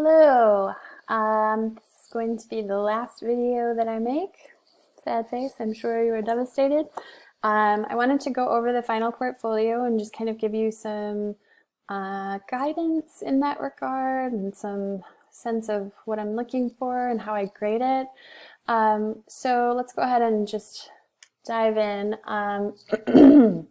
Hello. This is going to be the last video that I make. Sad face, I'm sure you were devastated. I wanted to go over the final portfolio and just kind of give you some guidance in that regard and some sense of what I'm looking for and how I grade it. So let's go ahead and just dive in.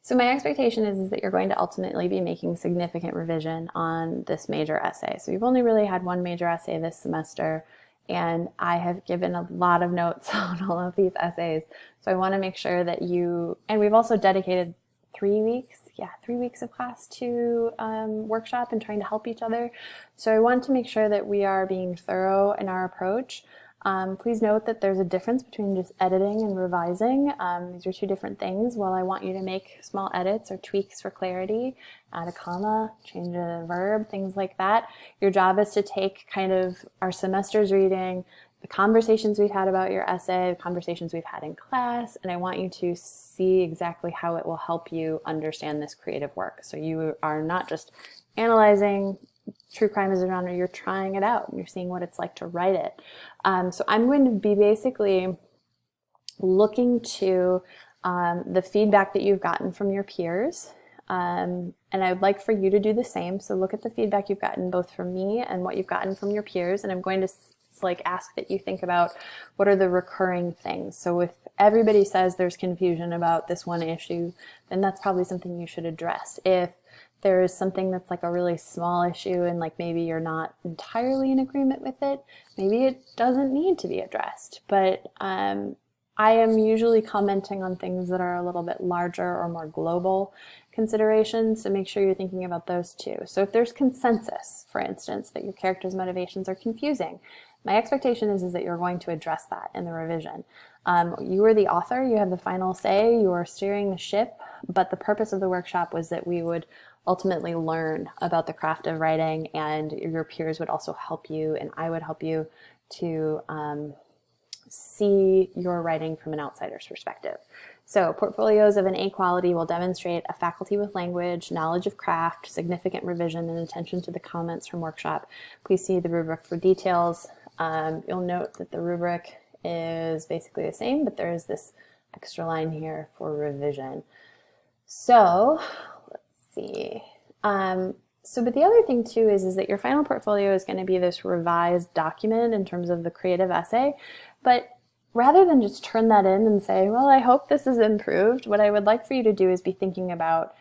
So my expectation is that you're going to ultimately be making significant revision on this major essay. So you've only really had one major essay this semester, and I have given a lot of notes on all of these essays. So I want to make sure that and we've also dedicated 3 weeks of class to workshop and trying to help each other. So I want to make sure that we are being thorough in our approach. Please note that there's a difference between just editing and revising. These are two different things. While I want you to make small edits or tweaks for clarity, add a comma, change a verb, things like that, your job is to take kind of our semester's reading, the conversations we've had about your essay, the conversations we've had in class, and I want you to see exactly how it will help you understand this creative work. So you are not just analyzing true crime as a genre, you're trying it out and you're seeing what it's like to write it. So I'm going to be basically looking to the feedback that you've gotten from your peers. And I would like for you to do the same. So look at the feedback you've gotten both from me and what you've gotten from your peers. And I'm going to ask that you think about what are the recurring things. So if everybody says there's confusion about this one issue, then that's probably something you should address. If there is something that's like a really small issue and like maybe you're not entirely in agreement with it, maybe it doesn't need to be addressed. But I am usually commenting on things that are a little bit larger or more global considerations, so make sure you're thinking about those too. So if there's consensus, for instance, that your character's motivations are confusing, my expectation is that you're going to address that in the revision. You are the author, you have the final say, you are steering the ship, but the purpose of the workshop was that we would ultimately learn about the craft of writing, and your peers would also help you, and I would help you to see your writing from an outsider's perspective. So portfolios of an A quality will demonstrate a faculty with language, knowledge of craft, significant revision, and attention to the comments from workshop. Please see the rubric for details. You'll note that the rubric is basically the same, but there is this extra line here for revision. So let's see. But the other thing too is that your final portfolio is going to be this revised document in terms of the creative essay. But rather than just turn that in and say, well, I hope this is improved, what I would like for you to do is be thinking about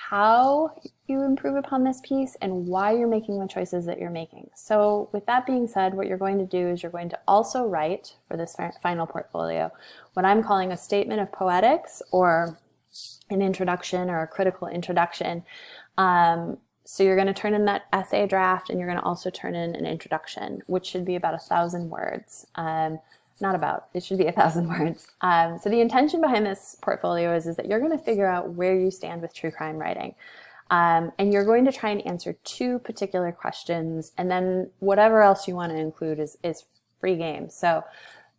how you improve upon this piece and why you're making the choices that you're making. So with that being said, what you're going to do is you're going to also write for this final portfolio what I'm calling a statement of poetics, or an introduction or a critical introduction. So you're going to turn in that essay draft, and you're going to also turn in an introduction, which should be about 1,000 words. It should be 1,000 words. So the intention behind this portfolio is that you're going to figure out where you stand with true crime writing. And you're going to try and answer 2 particular questions, and then whatever else you want to include is free game. So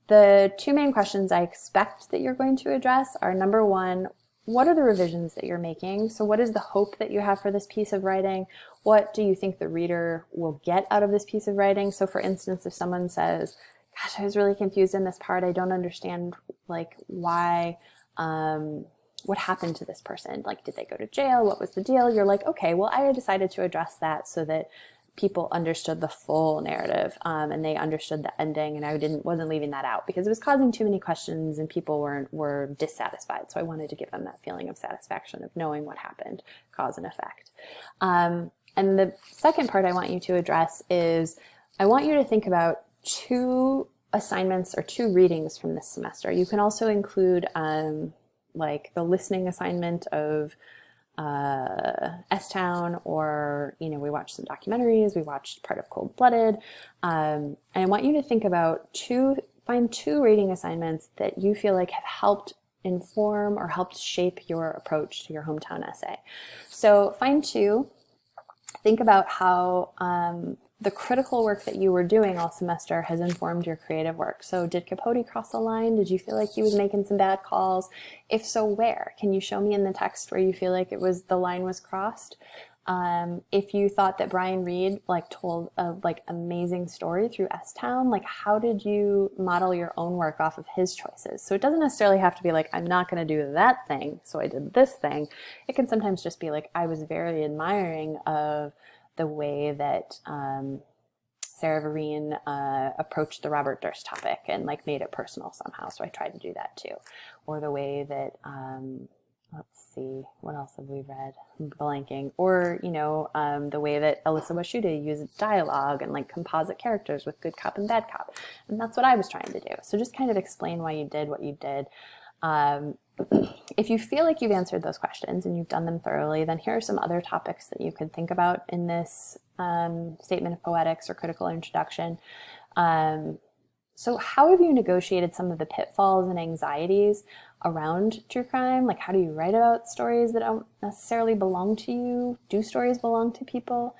the 2 main questions I expect that you're going to address are, number 1, what are the revisions that you're making? So what is the hope that you have for this piece of writing? What do you think the reader will get out of this piece of writing? So for instance, if someone says, gosh, I was really confused in this part, I don't understand like why, what happened to this person? Like, did they go to jail? What was the deal? You're like, okay, well, I decided to address that so that people understood the full narrative, and they understood the ending, and I wasn't leaving that out because it was causing too many questions and people were dissatisfied. So I wanted to give them that feeling of satisfaction of knowing what happened, cause and effect. And the second part I want you to address is I want you to think about 2 assignments or 2 readings from this semester. You can also include like the listening assignment of S-Town, or, we watched some documentaries, we watched part of Cold Blooded, and I want you to think about find 2 reading assignments that you feel like have helped inform or helped shape your approach to your hometown essay. So find 2, think about how the critical work that you were doing all semester has informed your creative work. So did Capote cross the line? Did you feel like he was making some bad calls? If so, where? Can you show me in the text where you feel like the line was crossed? If you thought that Brian Reed like told a like amazing story through S-Town, like how did you model your own work off of his choices? So it doesn't necessarily have to be like, I'm not going to do that thing, so I did this thing. It can sometimes just be like, I was very admiring of the way that Sarah Vereen approached the Robert Durst topic and like made it personal somehow. So I tried to do that too. Or the way that, let's see, what else have we read? I'm blanking. Or, you know, the way that Alyssa Washuta used dialogue and like composite characters with good cop and bad cop. And that's what I was trying to do. So just kind of explain why you did what you did. If you feel like you've answered those questions and you've done them thoroughly, then here are some other topics that you could think about in this statement of poetics or critical introduction. So how have you negotiated some of the pitfalls and anxieties around true crime? Like, how do you write about stories that don't necessarily belong to you? Do stories belong to people?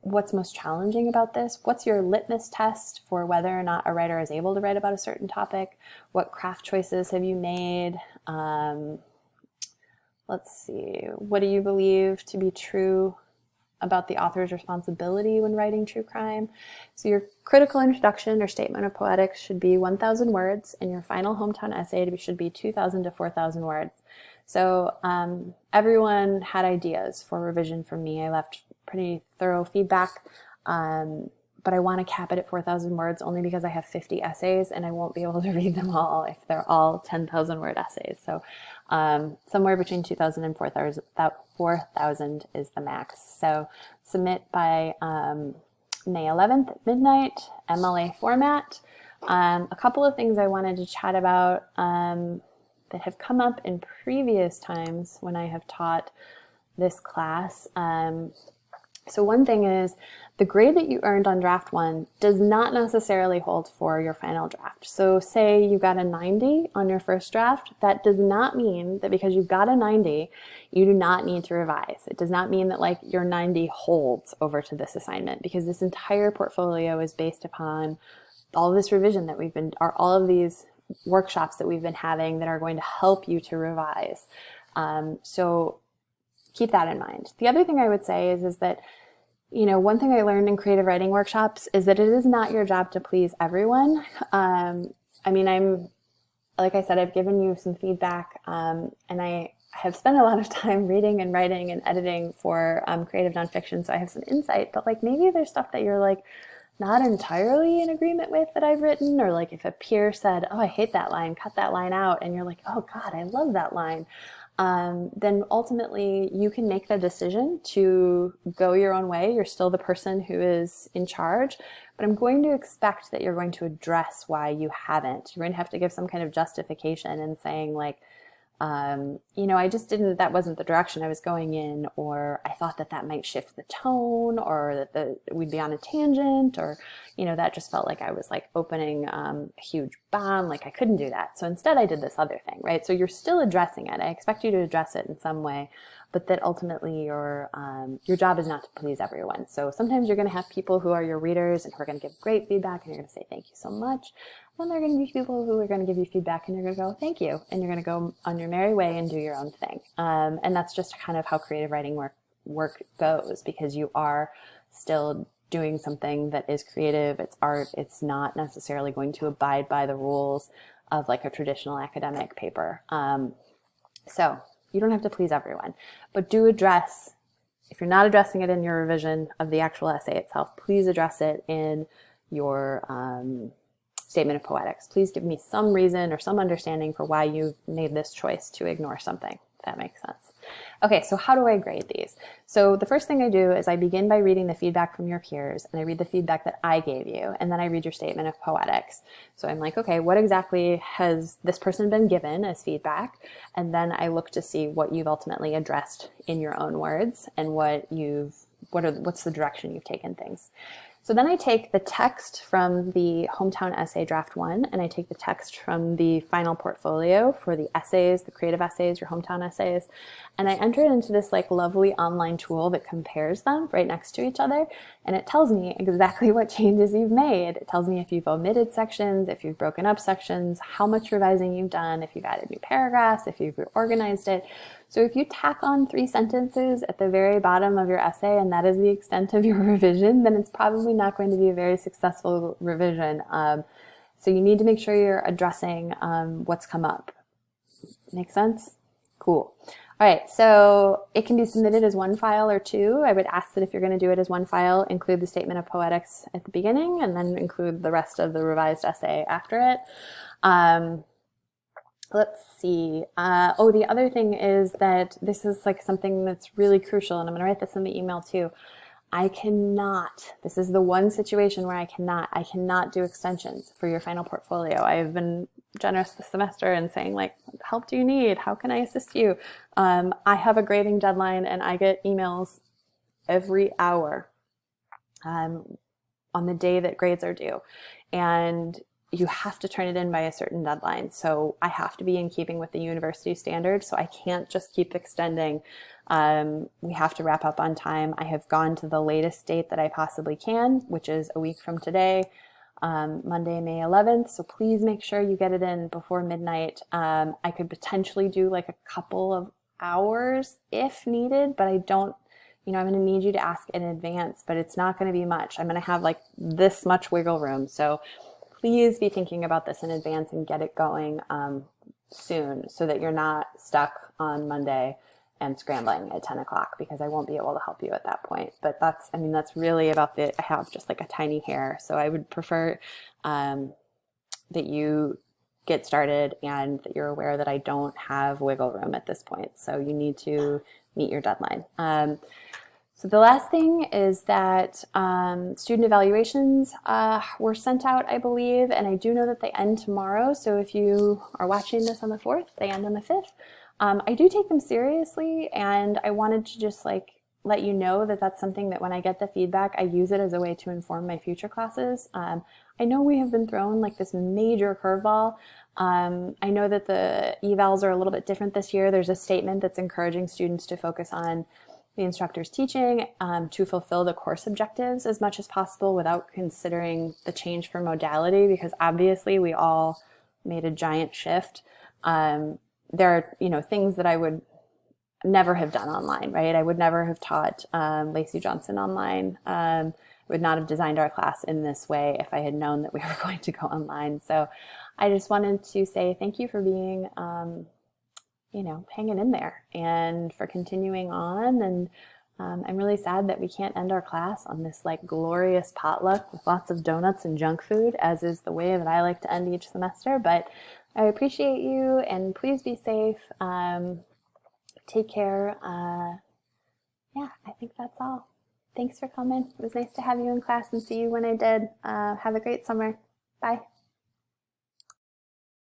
What's most challenging about this? What's your litmus test for whether or not a writer is able to write about a certain topic? What craft choices have you made? Let's see. What do you believe to be true about the author's responsibility when writing true crime? So your critical introduction or statement of poetics should be 1,000 words, and your final hometown essay should be 2,000 to 4,000 words. So everyone had ideas for revision from me. I left pretty thorough feedback, but I want to cap it at 4,000 words only because I have 50 essays and I won't be able to read them all if they're all 10,000 word essays. So somewhere between 2,000 and 4,000 is the max. So submit by May 11th at midnight, MLA format. A couple of things I wanted to chat about that have come up in previous times when I have taught this class. So one thing is the grade that you earned on draft one does not necessarily hold for your final draft. So say you got a 90 on your first draft, that does not mean that because you've got a 90, you do not need to revise. It does not mean that like your 90 holds over to this assignment, because this entire portfolio is based upon all this revision that we've been, or all of these workshops that we've been having that are going to help you to revise. So keep that in mind. The other thing I would say is that, you know, one thing I learned in creative writing workshops is that it is not your job to please everyone. I mean, like I said, I've given you some feedback, and I have spent a lot of time reading and writing and editing for creative nonfiction, so I have some insight, but like maybe there's stuff that you're like not entirely in agreement with that I've written, or like if a peer said, oh, I hate that line, cut that line out, and you're like, oh God, I love that line. Then ultimately you can make the decision to go your own way. You're still the person who is in charge, but I'm going to expect that you're going to address why you haven't. You're going to have to give some kind of justification and saying like, you know, I just didn't, that wasn't the direction I was going in, or I thought that that might shift the tone, or that we'd be on a tangent, or, you know, that just felt like I was like opening a huge bomb, like I couldn't do that. So instead I did this other thing, right? So you're still addressing it. I expect you to address it in some way, but that ultimately your job is not to please everyone. So sometimes you're going to have people who are your readers and who are going to give great feedback and you're going to say, thank you so much. Then there are going to be people who are going to give you feedback and you're going to go, thank you. And you're going to go on your merry way and do your own thing. And that's just kind of how creative writing work goes, because you are still doing something that is creative. It's art. It's not necessarily going to abide by the rules of like a traditional academic paper. So you don't have to please everyone, but do address, if you're not addressing it in your revision of the actual essay itself, please address it in your statement of poetics. Please give me some reason or some understanding for why you've made this choice to ignore something, if that makes sense. Okay, so how do I grade these? So the first thing I do is I begin by reading the feedback from your peers, and I read the feedback that I gave you, and then I read your statement of poetics. So I'm like, okay, what exactly has this person been given as feedback? And then I look to see what you've ultimately addressed in your own words and what's the direction you've taken things. So then I take the text from the hometown essay draft 1, and I take the text from the final portfolio for the essays, the creative essays, your hometown essays, and I enter it into this like lovely online tool that compares them right next to each other, and it tells me exactly what changes you've made. It tells me if you've omitted sections, if you've broken up sections, how much revising you've done, if you've added new paragraphs, if you've reorganized it. So if you tack on 3 sentences at the very bottom of your essay and that is the extent of your revision, then it's probably not going to be a very successful revision. So you need to make sure you're addressing what's come up. Make sense? Cool. All right, so it can be submitted as one file or 2. I would ask that if you're going to do it as one file, include the statement of poetics at the beginning and then include the rest of the revised essay after it. Let's see. The other thing is that this is like something that's really crucial, and I'm going to write this in the email too. This is the one situation where I cannot do extensions for your final portfolio. I have been generous this semester in saying like, what help do you need? How can I assist you? I have a grading deadline and I get emails every hour on the day that grades are due. And you have to turn it in by a certain deadline. So I have to be in keeping with the university standard. So I can't just keep extending. We have to wrap up on time. I have gone to the latest date that I possibly can, which is a week from today, Monday, May 11th. So please make sure you get it in before midnight. I could potentially do like a couple of hours if needed, but I don't, I'm going to need you to ask in advance, but it's not going to be much. I'm going to have like this much wiggle room. So please be thinking about this in advance and get it going soon so that you're not stuck on Monday and scrambling at 10 o'clock because I won't be able to help you at that point. But that's really about I have just like a tiny hair. So I would prefer that you get started and that you're aware that I don't have wiggle room at this point. So you need to meet your deadline. So the last thing is that student evaluations were sent out, I believe, and I do know that they end tomorrow. So if you are watching this on the 4th, they end on the 5th. I do take them seriously, and I wanted to just let you know that that's something that when I get the feedback, I use it as a way to inform my future classes. I know we have been thrown like this major curveball. I know that the evals are a little bit different this year. There's a statement that's encouraging students to focus on the instructor's teaching to fulfill the course objectives as much as possible without considering the change for modality, because obviously we all made a giant shift. There are, things that I would never have done online, right? I would never have taught Lacey Johnson online. I would not have designed our class in this way if I had known that we were going to go online. So I just wanted to say thank you for being hanging in there and for continuing on. And I'm really sad that we can't end our class on this like glorious potluck with lots of donuts and junk food, as is the way that I like to end each semester. But I appreciate you, and please be safe. Take care. I think that's all. Thanks for coming. It was nice to have you in class and see you when I did. Have a great summer. Bye.